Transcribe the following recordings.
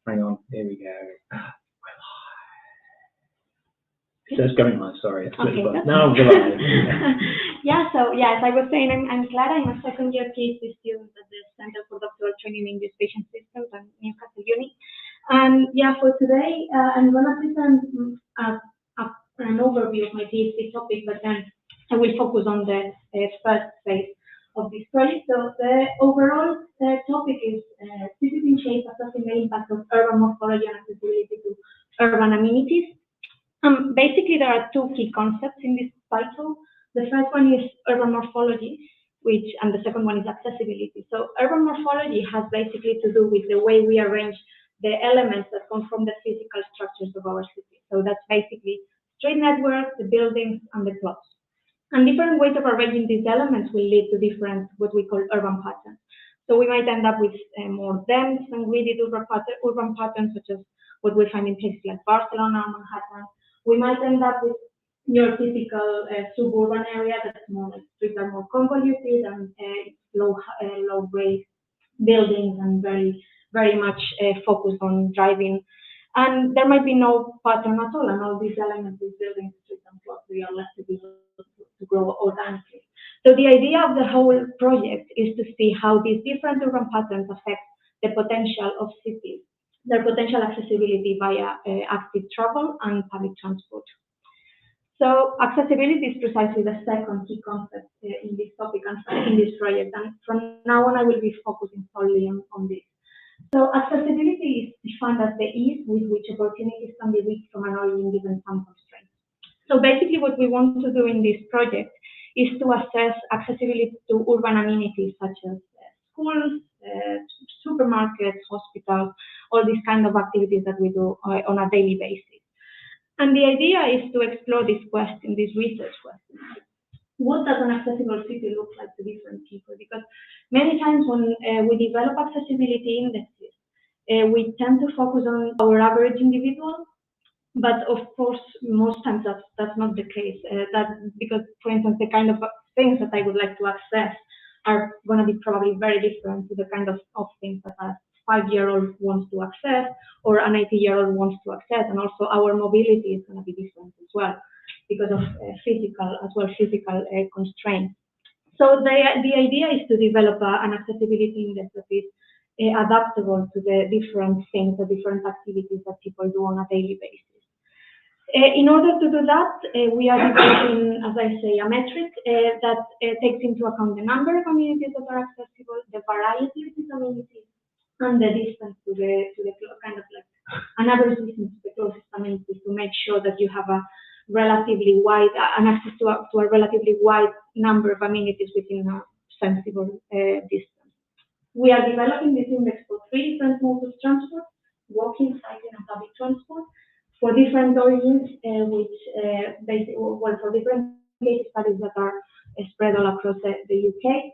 Hang on, here we go. So it's going live, sorry. Okay, now we're live. Yeah, so as I was saying, I'm Clara. I'm a second-year PhD student at the Center for Doctoral Training in Geospatial Systems at Newcastle Uni. And for today, I'm going to present an overview of my PhD topic, but then I will focus on the first phase of this project. So the overall topic is visiting shape assessing the impact of urban morphology and accessibility to urban amenities. Basically, there are two key concepts in this title. The first one is urban morphology, and the second one is accessibility. So urban morphology has basically to do with the way we arrange the elements that come from the physical structures of our city. So that's basically street networks, the buildings, and the plots. And different ways of arranging these elements will lead to different, what we call urban patterns. So we might end up with more dense and gridded urban patterns, such as what we find in places like Barcelona or Manhattan. We might end up with your typical suburban area that's more like streets are more convoluted and low-grade buildings and very much focused on driving. And there might be no pattern at all, and all these elements, these buildings, streets, and plots, we are left to be able to grow organically. So the idea of the whole project is to see how these different urban patterns affect the potential of cities, their potential accessibility via active travel and public transport. So accessibility is precisely the second key concept in this topic and in this project. And from now on, I will be focusing solely on this. So accessibility is defined as the ease with which opportunities can be reached from an origin given some constraints. So basically what we want to do in this project is to assess accessibility to urban amenities such as schools, supermarkets, hospitals, all these kind of activities that we do on a daily basis. And the idea is to explore this question, this research question. What does an accessible city look like to different people? Because many times when we develop accessibility indexes, we tend to focus on our average individual, but of course, most times that's not the case. Because, for instance, the kind of things that I would like to access are going to be probably very different to the kind of things that a 5-year-old wants to access or an 80-year-old wants to access, and also our mobility is going to be different as well because of physical constraints. So the idea is to develop an accessibility index that is adaptable to the different things, the different activities that people do on a daily basis. In order to do that, we are developing, as I say, a metric that takes into account the number of amenities that are accessible, the variety of these amenities, and the distance to the kind of like an average distance to the closest amenities to make sure that you have a relatively wide access to a relatively wide number of amenities within a sensible distance. We are developing this index for 3 different modes of transport: walking, cycling, and public transport, for different origins, for different case studies that are spread all across the UK.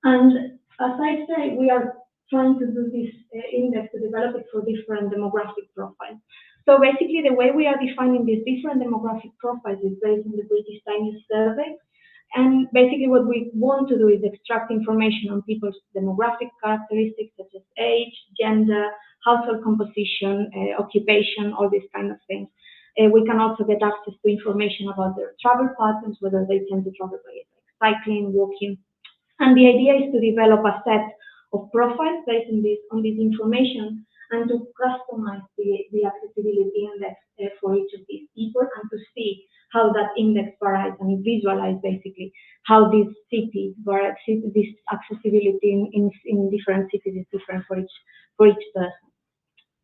And as I say, we are trying to do this index to develop it for different demographic profiles. So basically, the way we are defining these different demographic profiles is based on the British Times survey. And basically what we want to do is extract information on people's demographic characteristics such as age, gender, household composition, occupation, all these kind of things. We can also get access to information about their travel patterns, whether they tend to travel by cycling, walking. And the idea is to develop a set of profiles based on this information and to customize the accessibility index for each of these people and to see how that index varies and visualize basically how this city varies, this accessibility in different cities is different for each person.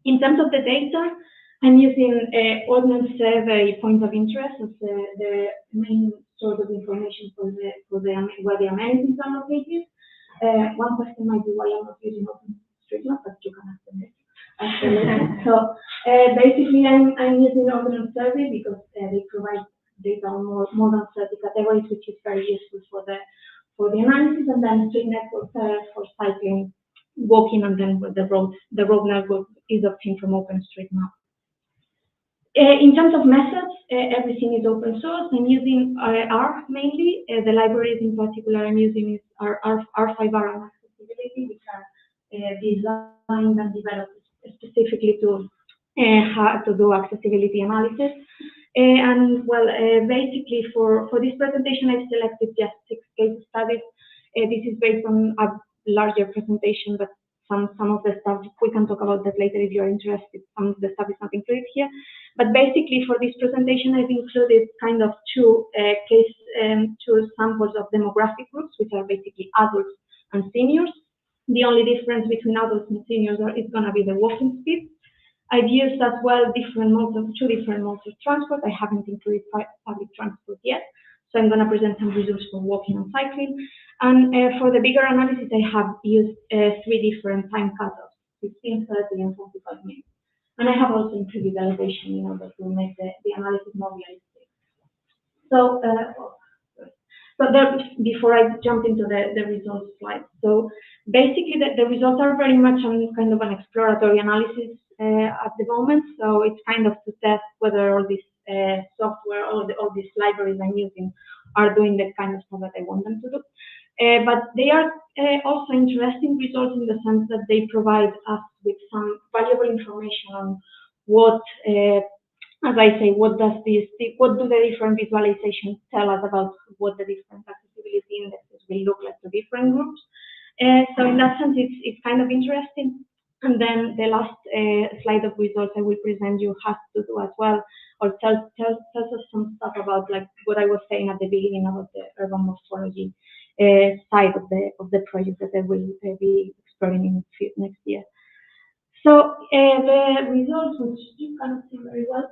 In terms of the data, I'm using Ordnance Survey points of interest as the main source of information for where the amenities are located. One question might be why I'm not using OpenStreetMap, but you can ask them. So basically, I'm using Ordnance Survey because they provide data on more than 30 categories, which is very useful for the analysis, and then street network for cycling, walking, and then the road network is obtained from OpenStreetMap. In terms of methods, everything is open source. I'm using R mainly. The libraries in particular I'm using is R5R and accessibility, which are designed and developed specifically to how to do accessibility analysis. Basically for this presentation, I've selected just 6 case studies. This is based on a larger presentation, but some of the stuff, we can talk about that later if you're interested. Some of the stuff is not included here. But basically for this presentation, I've included kind of two samples of demographic groups, which are basically adults and seniors. The only difference between adults and seniors is going to be the walking speed. I've used as well two different modes of transport. I haven't included public transport yet, so I'm going to present some results for walking and cycling. And for the bigger analysis, I have used 3 different time cutoffs, 15, 30, and 45 minutes. And I have also included elevation in order to make the analysis more realistic. So, before I jump into the results slide, so basically the results are very much on kind of an exploratory analysis at the moment. So it's kind of to test whether all this software or all these libraries I'm using are doing the kind of stuff that I want them to do. But they are also interesting results in the sense that they provide us with some valuable information on what, as I say, what do the different visualizations tell us about what the different accessibility indexes will look like to different groups. So in that sense, it's kind of interesting. And then the last slide of results I will present you has to do as well, or tells us some stuff about like what I was saying at the beginning about the urban morphology side of the project that I will be exploring next year. So the results, which you cannot see very well,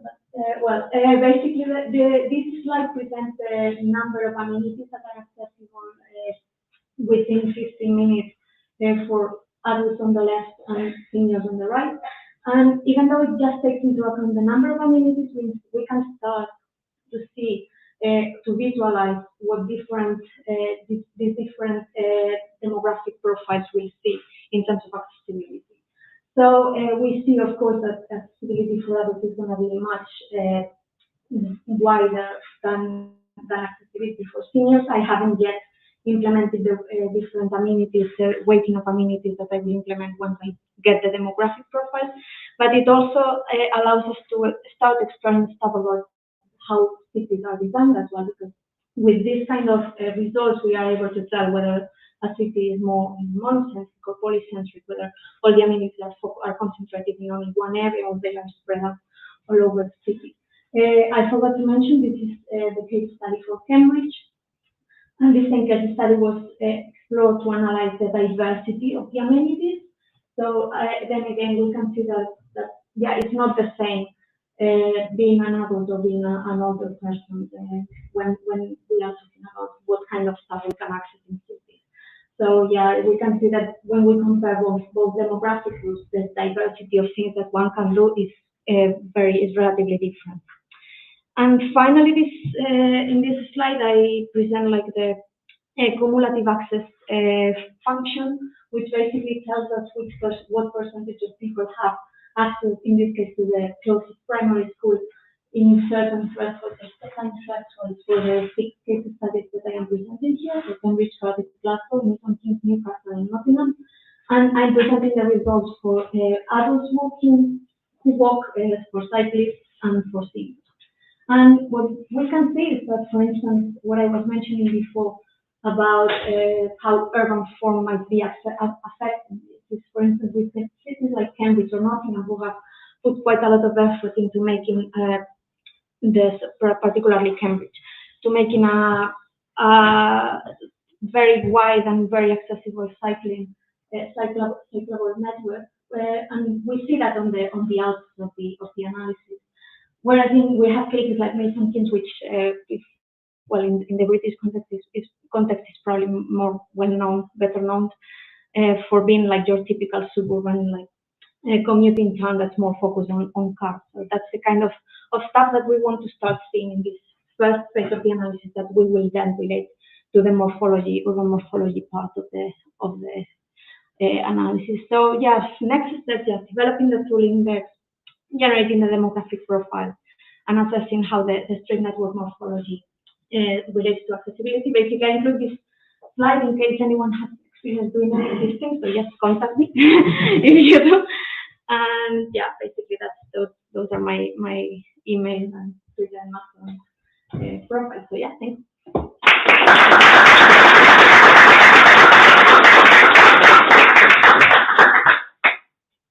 but basically this slide presents the number of amenities that are accessible within 15 minutes for adults on the left and seniors on the right. And even though it just takes into account the number of amenities, we can start to see, to visualize what these different demographic profiles will see in terms of accessibility. So we see, of course, that accessibility for adults is going to be much wider than accessibility for seniors. I haven't yet implemented the different amenities, the weighting of amenities that I will implement once I get the demographic profile. But it also allows us to start exploring stuff about how cities are designed as well, because with this kind of results, we are able to tell whether a city is more monocentric or polycentric, whether all the amenities are concentrated in only one area or they are spread out all over the city. I forgot to mention this is the case study for Cambridge. And this same case study was explored to analyze the diversity of the amenities. So then again, we can see that yeah, it's not the same being an adult or being an older person when we are talking about what kind of stuff we can access in cities. So yeah, we can see that when we compare both demographic groups, the diversity of things that one can do is relatively different. And finally, in this slide, I present like the cumulative access function, which basically tells us what percentage of people have access, in this case, to the closest primary school in certain thresholds, certain thresholds for the 6 case studies that I am presenting here, the Cambridge, Cardiff, Glasgow, Milton Keynes, Newcastle, and Nottingham. And I'm presenting the results for adults walking, who walk, for cyclists, and for seniors. And what we can see is that, for instance, what I was mentioning before about how urban form might be affected is, for instance, with cities like Cambridge or Nottingham, who have put quite a lot of effort into making this, particularly Cambridge, to making a very wide and very accessible cyclable network, and we see that on the output of the analysis. Whereas we have cases like Milton Keynes, which is, well, in the British context is probably more well known, better known for being like your typical suburban commuting town that's more focused on cars. So that's the kind of stuff that we want to start seeing in this first phase of the analysis that we will then relate to the urban morphology part of the analysis. So yes, next step, just developing the tool index, generating the demographic profile, and assessing how the street network morphology relates to accessibility. Basically, I include this slide in case anyone has experience doing any of these things, so just contact me if you do. And yeah, basically those are my email and Twitter and Mastodon profile. So yeah, thanks.